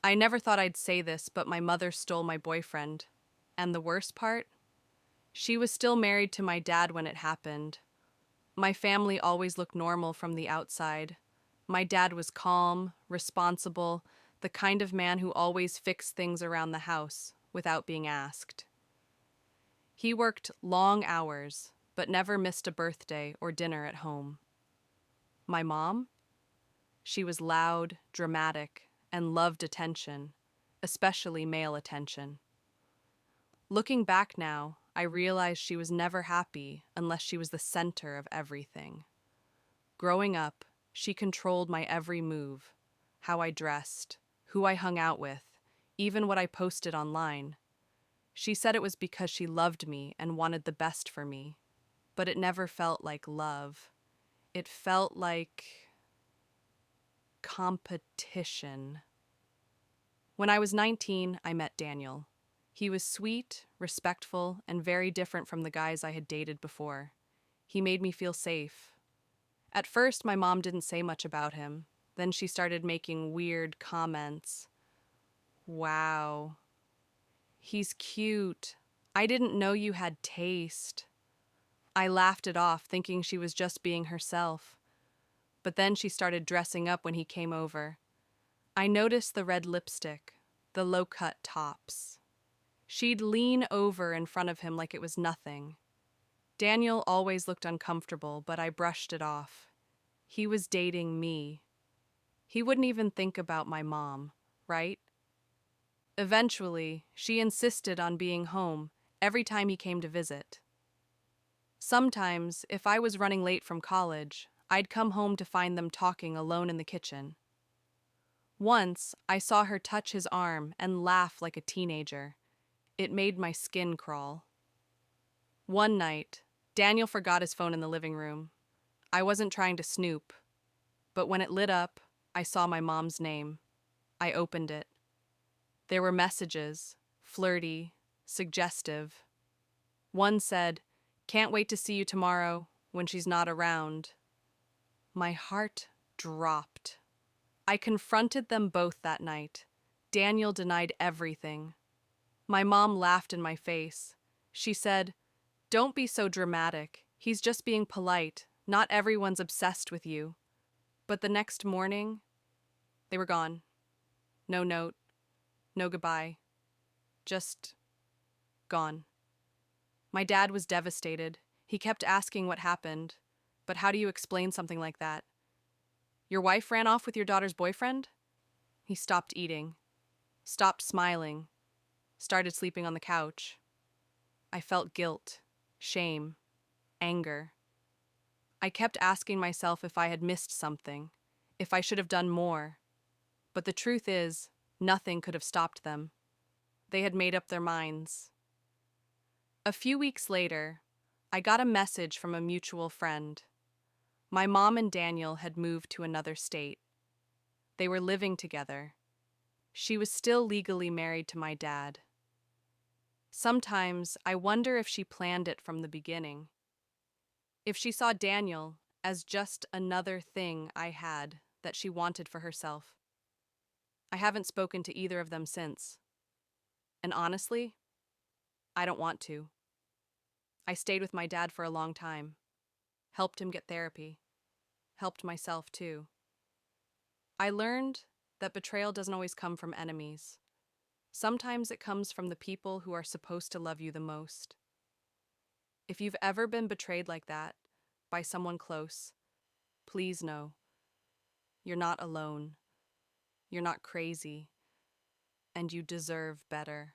I never thought I'd say this, but my mother stole my boyfriend. And the worst part? She was still married to my dad when it happened. My family always looked normal from the outside. My dad was calm, responsible, the kind of man who always fixed things around the house without being asked. He worked long hours, but never missed a birthday or dinner at home. My mom? She was loud, dramatic, and loved attention, especially male attention. Looking back now, I realize she was never happy unless she was the center of everything. Growing up, she controlled my every move, how I dressed, who I hung out with, even what I posted online. She said it was because she loved me and wanted the best for me, but it never felt like love. It felt like competition. When I was 19, I met Daniel. He was sweet, respectful, and very different from the guys I had dated before. He made me feel safe. At first, my mom didn't say much about him. Then she started making weird comments. Wow. He's cute. I didn't know you had taste. I laughed it off, thinking she was just being herself. But then she started dressing up when he came over. I noticed the red lipstick, the low-cut tops. She'd lean over in front of him like it was nothing. Daniel always looked uncomfortable, but I brushed it off. He was dating me. He wouldn't even think about my mom, right? Eventually, she insisted on being home every time he came to visit. Sometimes, if I was running late from college, I'd come home to find them talking alone in the kitchen. Once, I saw her touch his arm and laugh like a teenager. It made my skin crawl. One night, Daniel forgot his phone in the living room. I wasn't trying to snoop, but when it lit up, I saw my mom's name. I opened it. There were messages, flirty, suggestive. One said, "Can't wait to see you tomorrow when she's not around." My heart dropped. I confronted them both that night. Daniel denied everything. My mom laughed in my face. She said, "Don't be so dramatic. He's just being polite. Not everyone's obsessed with you." But the next morning, they were gone. No note, no goodbye. Just gone. My dad was devastated. He kept asking what happened. But how do you explain something like that? Your wife ran off with your daughter's boyfriend? He stopped eating, stopped smiling, started sleeping on the couch. I felt guilt, shame, anger. I kept asking myself if I had missed something, if I should have done more. But the truth is, nothing could have stopped them. They had made up their minds. A few weeks later, I got a message from a mutual friend. My mom and Daniel had moved to another state. They were living together. She was still legally married to my dad. Sometimes I wonder if she planned it from the beginning. If she saw Daniel as just another thing I had that she wanted for herself. I haven't spoken to either of them since. And honestly, I don't want to. I stayed with my dad for a long time, helped him get therapy, helped myself too. I learned that betrayal doesn't always come from enemies. Sometimes it comes from the people who are supposed to love you the most. If you've ever been betrayed like that, by someone close, please know, you're not alone, you're not crazy, and you deserve better.